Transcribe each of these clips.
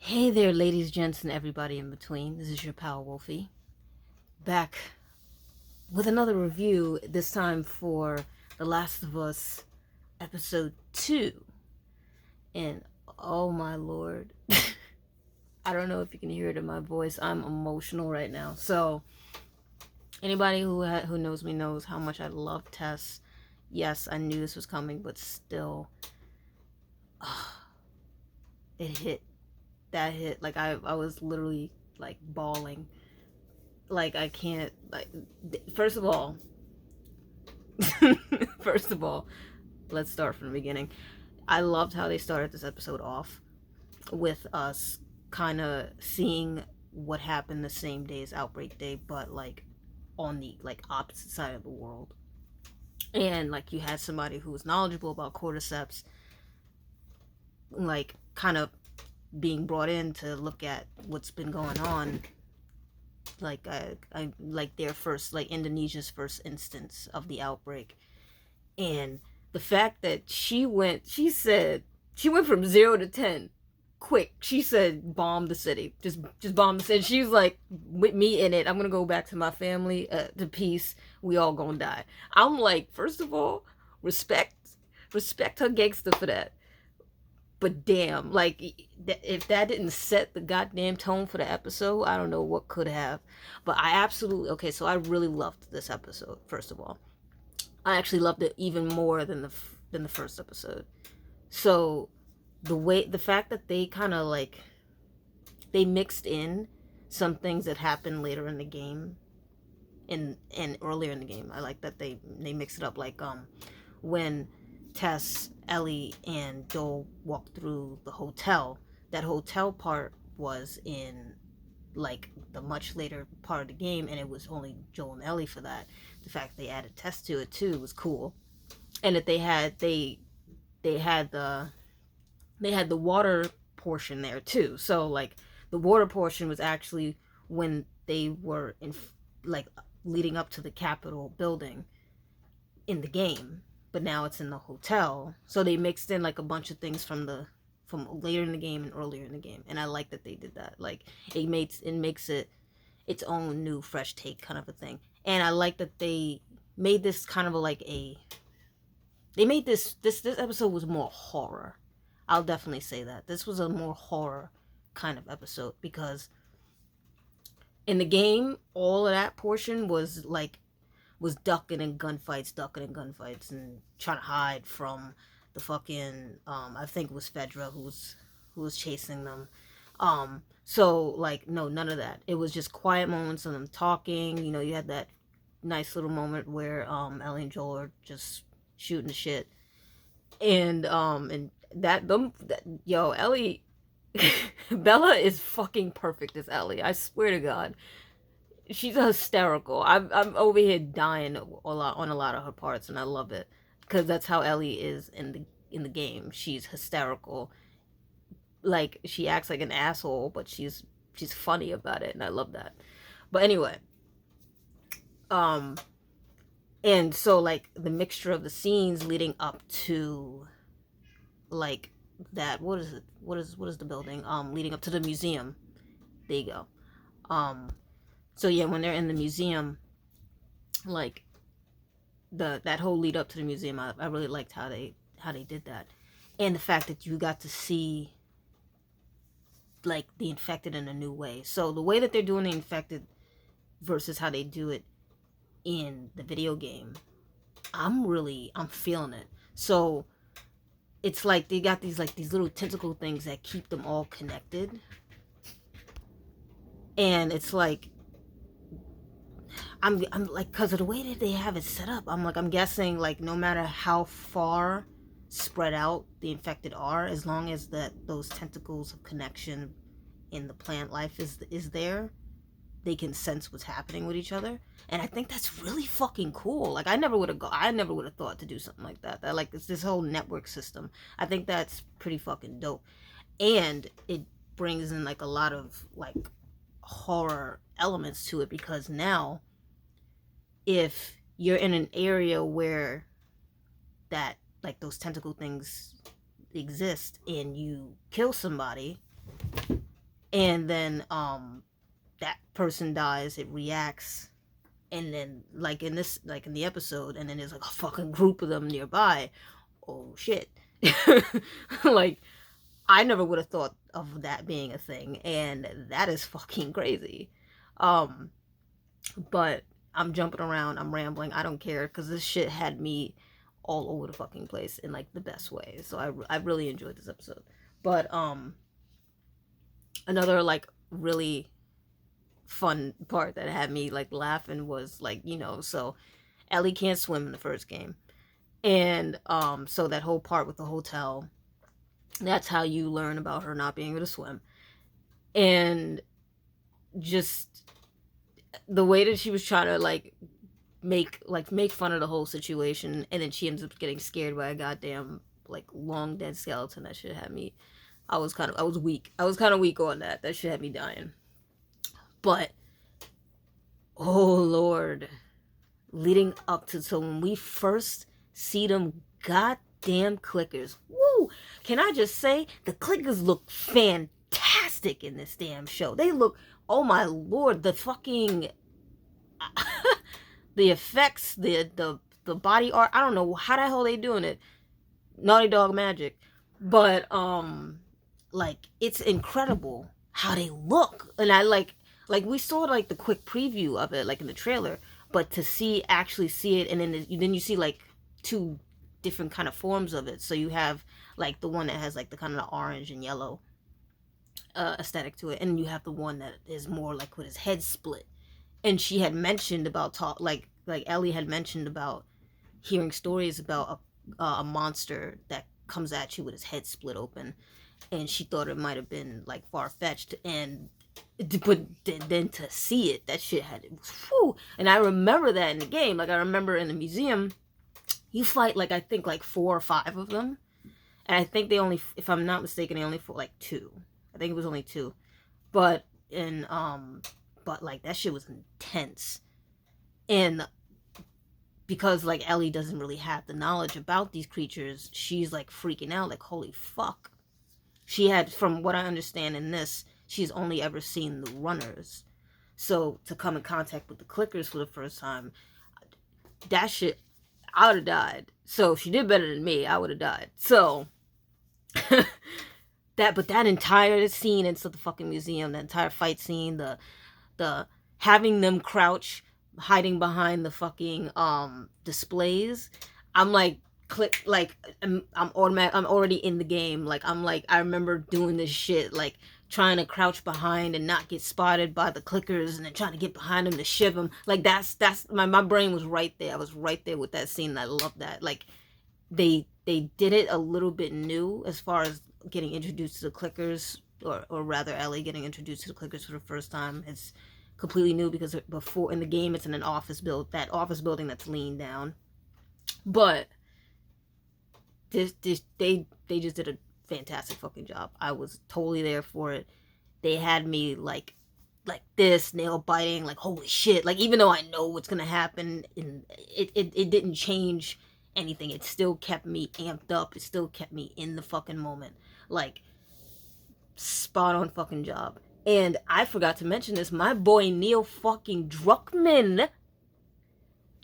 Hey there, ladies, gents, and everybody in between. This is your pal Wolfie, back with another review, this time for The Last of Us Episode 2. And oh my lord, I don't know if you can hear it in my voice. I'm emotional right now. So, anybody who knows me knows how much I love Tess. Yes, I knew this was coming, but still, it hit. That hit. Like, I was literally, like, bawling. Like, I can't, like, first of all, first of all, let's start from the beginning. I loved how they started this episode off with us kind of seeing what happened the same day as Outbreak Day, but like on the like opposite side of the world. And like you had somebody who was knowledgeable about cordyceps, like kind of being brought in to look at what's been going on. Like I like their first, like Indonesia's first instance of the outbreak, and the fact that she said she went from 0 to 10 quick. She said bomb the city, just bomb the city. She was like, with me in it, I'm gonna go back to my family, to peace. We all gonna die. I'm like, first of all, respect her gangster for that. But damn, like, if that didn't set the goddamn tone for the episode, I don't know what could have. But I absolutely, okay, so I really loved this episode. First of all, I actually loved it even more than the first episode. So the fact that they kind of like they mixed in some things that happened later in the game and earlier in the game. I like that they mix it up, like when Tess, Ellie, and Joel walked through the hotel. That hotel part was in like the much later part of the game, and it was only Joel and Ellie for that. The fact they added Tess to it too was cool, and that they had the water portion there too. So like the water portion was actually when they were in like leading up to the Capitol building in the game, but now it's in the hotel. So they mixed in like a bunch of things from later in the game and earlier in the game, and I like that they did that. Like it makes it its own new fresh take kind of a thing, and I like that they made this kind of like a they made this episode was more horror. I'll definitely say that this was a more horror kind of episode, because in the game all of that portion was ducking and gunfights, and trying to hide from the fucking I think it was Fedra who was chasing them. So like no, none of that. It was just quiet moments of them talking. You know, you had that nice little moment where Ellie and Joel are just shooting the shit, and yo, Ellie Bella is fucking perfect as Ellie. I swear to God, she's hysterical. I'm over here dying on a lot of her parts, and I love it because that's how Ellie is in the game. She's hysterical. Like she acts like an asshole, but she's funny about it, and I love that. But anyway, um, and so like the mixture of the scenes leading up to like that, what is it, what is the building leading up to the museum, there you go. So yeah, when they're in the museum, like that whole lead up to the museum, I really liked how they did that, and the fact that you got to see like the infected in a new way. So the way that they're doing the infected versus how they do it in the video game, I'm feeling it. So it's like they got these little tentacle things that keep them all connected, and it's like I'm like, because of the way that they have it set up, I'm like, I'm guessing like no matter how far spread out the infected are, as long as that those tentacles of connection in the plant life is there, they can sense what's happening with each other. And I think that's really fucking cool. Like I never would have thought to do something like that. That like it's this whole network system. I think that's pretty fucking dope. And it brings in like a lot of like horror elements to it, because now if you're in an area where that like those tentacle things exist and you kill somebody, and then that person dies, it reacts, and then like in the episode, and then there's like a fucking group of them nearby. Oh shit. Like, I never would have thought of that being a thing, and that is fucking crazy. Um, but I'm jumping around, I'm rambling, I don't care, because this shit had me all over the fucking place in like the best way. So I really enjoyed this episode. But another like really fun part that had me like laughing was like, so Ellie can't swim in the first game. And so that whole part with the hotel, that's how you learn about her not being able to swim. And just the way that she was trying to like make fun of the whole situation, and then she ends up getting scared by a goddamn like long dead skeleton. That shit had me. I was weak. I was kind of weak on that. That shit had me dying. But oh Lord, leading up to, so when we first see them goddamn clickers, woo! Can I just say the clickers look fantastic in this damn show. They look, oh my Lord, the fucking the effects, the body art. I don't know how the hell they doing it. Naughty Dog magic, but like it's incredible how they look. And I like we saw like the quick preview of it like in the trailer, but to actually see it, and then you see like two different kind of forms of it. So you have like the one that has like the kind of the orange and yellow aesthetic to it, and you have the one that is more like with his head split. And she had mentioned about like Ellie had mentioned about hearing stories about a monster that comes at you with his head split open, and she thought it might have been like far-fetched, and but then to see it, that shit had it was whew. And I remember that in the game. Like I remember in the museum, you fight like I think like 4 or 5 of them, and I think they only, if I'm not mistaken, they only fought like 2. I think it was only 2, but but like that shit was intense. And because like Ellie doesn't really have the knowledge about these creatures, she's like freaking out, like holy fuck. She had, from what I understand in this, she's only ever seen the runners. So to come in contact with the clickers for the first time, that shit, I would have died. So if she did better than me, I would have died. So that entire scene inside the fucking museum, the entire fight scene, the having them crouch, hiding behind the fucking displays, I'm like click, like I'm already in the game. Like I remember doing this shit, like trying to crouch behind and not get spotted by the clickers, and then trying to get behind them to shiv them. Like that's my brain was right there. I was right there with that scene. And I love that. Like they did it a little bit new as far as getting introduced to the clickers, or rather Ellie getting introduced to the clickers for the first time. It's completely new because before in the game it's in an office building that's leaned down. But they just did a fantastic fucking job. I was totally there for it. They had me like this, nail biting, like holy shit. Like even though I know what's gonna happen, and it didn't change anything. It still kept me amped up. It still kept me in the fucking moment. Like spot on fucking job. And I forgot to mention this, my boy Neil fucking Druckmann,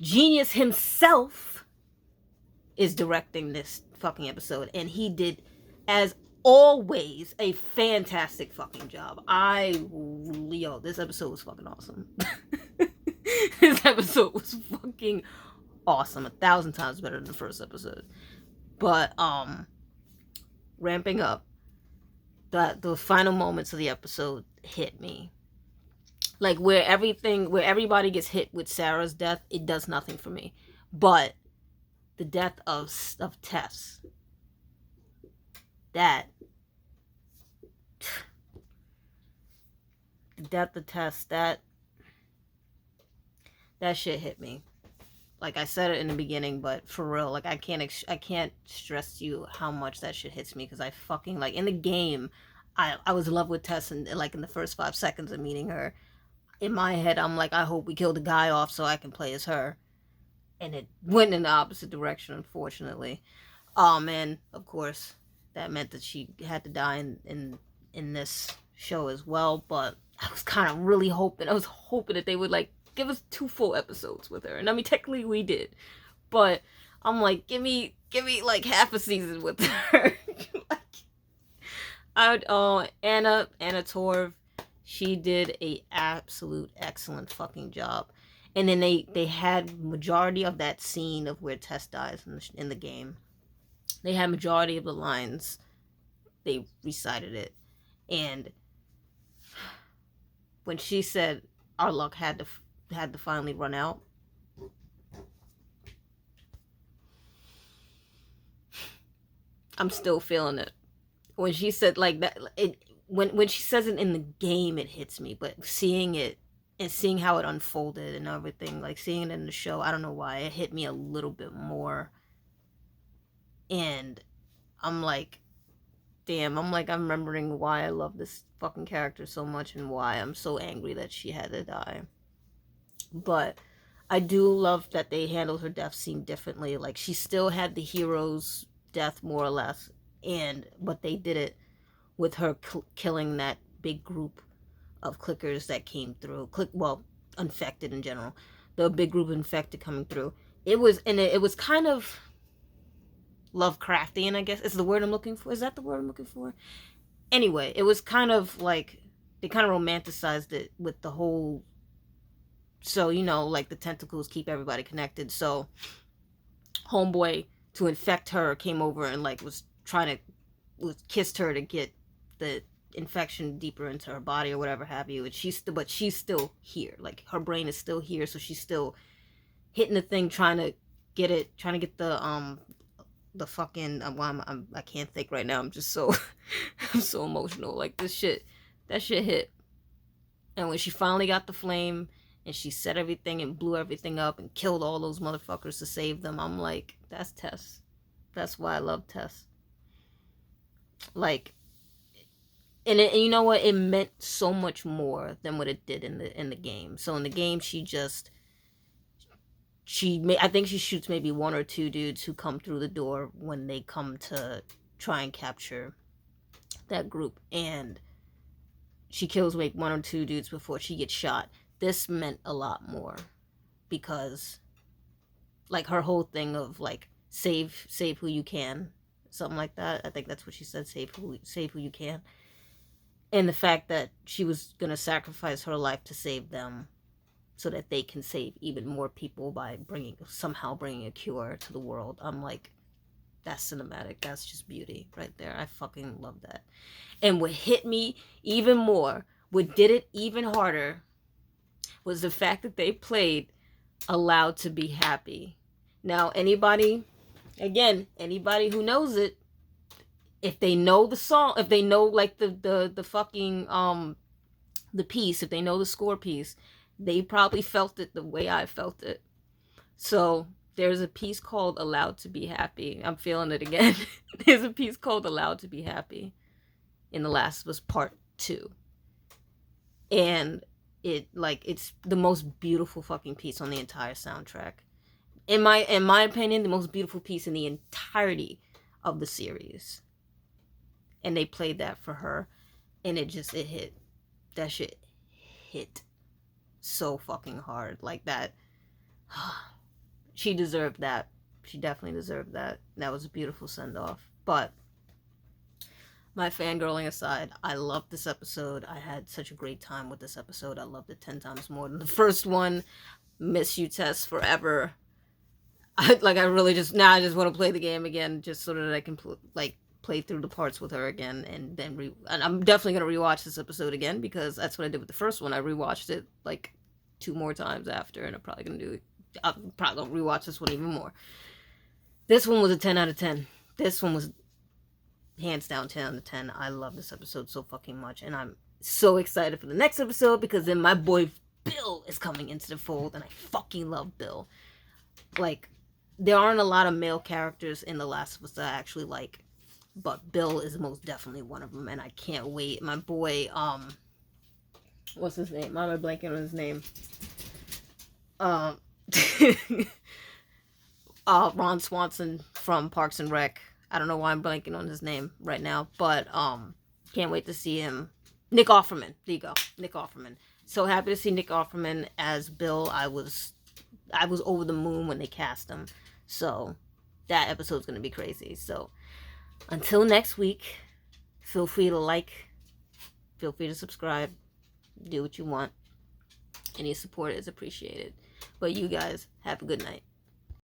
genius himself, is directing this fucking episode. And he did, as always, a fantastic fucking job. This episode was fucking awesome. This episode was fucking awesome. 1,000 times better than the first episode. But, ramping up, the final moments of the episode hit me. Like where everybody gets hit with Sarah's death, it does nothing for me. But the death of Tess, the death of Tess, that shit hit me. Like I said it in the beginning, but for real, like I can't stress to you how much that shit hits me, because I fucking, like, in the game, I was in love with Tess, and like in the first 5 seconds of meeting her, in my head I'm like, I hope we kill the guy off so I can play as her. And it went in the opposite direction, unfortunately. And of course that meant that she had to die in this show as well, but I was kind of really hoping, that they would like give us 2 full episodes with her. And I mean, technically we did, but I'm like, give me like half a season with her. Like, Anna Torv, she did a absolute excellent fucking job. And then they had majority of that scene of where Tess dies in the game. They had majority of the lines. They recited it, and when she said our luck had to finally run out, I'm still feeling it. When she said like that, when she says it in the game, it hits me. But seeing it and seeing how it unfolded and everything, like seeing it in the show, I don't know why it hit me a little bit more. And I'm like, damn, I'm remembering why I love this fucking character so much and why I'm so angry that she had to die. But I do love that they handled her death scene differently. Like, she still had the hero's death, more or less, but they did it with her killing that big group of clickers that came through. Infected in general. The big group of infected coming through. It was kind of Lovecraftian, I guess. Is the word I'm looking for? Is that the word I'm looking for? Anyway, it was kind of like they kind of romanticized it with the whole. So, like the tentacles keep everybody connected. So, homeboy to infect her came over and like was kissed her to get the infection deeper into her body or whatever have you. And she's still here. Like, her brain is still here, so she's still hitting the thing, trying to get the fucking I can't think right now. I'm just so I'm so emotional. Like, that shit hit. And when she finally got the flame and she set everything and blew everything up and killed all those motherfuckers to save them, I'm like, that's Tess. That's why I love Tess. Like, and you know what? It meant so much more than what it did in the game. So in the game, I think she shoots maybe 1 or 2 dudes who come through the door when they come to try and capture that group, and she kills like 1 or 2 dudes before she gets shot. This meant a lot more because, like, her whole thing of like save who you can, something like that. I think that's what she said. Save who you can, and the fact that she was gonna sacrifice her life to save them, so that they can save even more people by somehow bringing a cure to the world. I'm like, that's cinematic. That's just beauty right there. I fucking love that. And what hit me even more, what did it even harder, was the fact that they played Allowed to Be Happy. Now, anybody who knows it, if they know the song, if they know like the fucking the piece, if they know the score piece, they probably felt it the way I felt it. So there's a piece called Allowed to Be Happy. I'm feeling it again. There's a piece called Allowed to Be Happy in The Last of Us Part 2. And it's the most beautiful fucking piece on the entire soundtrack. In my opinion, the most beautiful piece in the entirety of the series. And they played that for her, and it hit. That shit hit so fucking hard. Like, that. She deserved that. She definitely deserved that. That was a beautiful send-off. But my fangirling aside, I loved this episode. I had such a great time with this episode. I loved it 10 times more than the first one. Miss you, Tess, forever. I really just want to play the game again, just so that I can play through the parts with her again, and then and I'm definitely gonna rewatch this episode again, because that's what I did with the first one. I rewatched it like 2 more times after, and I'm probably gonna rewatch this one even more. This one was a 10 out of 10. This one was hands down 10 out of 10. I love this episode so fucking much, and I'm so excited for the next episode, because then my boy Bill is coming into the fold, and I fucking love Bill. Like, there aren't a lot of male characters in The Last of Us that I actually like, but Bill is most definitely one of them, and I can't wait. My boy, what's his name? Why am I blanking on his name? Ron Swanson from Parks and Rec. I don't know why I'm blanking on his name right now, but can't wait to see him Nick Offerman. There you go. Nick Offerman. So happy to see Nick Offerman as Bill. I was over the moon when they cast him. So that episode's going to be crazy. So until next week, feel free to like, feel free to subscribe, do what you want. Any support is appreciated. But you guys have a good night.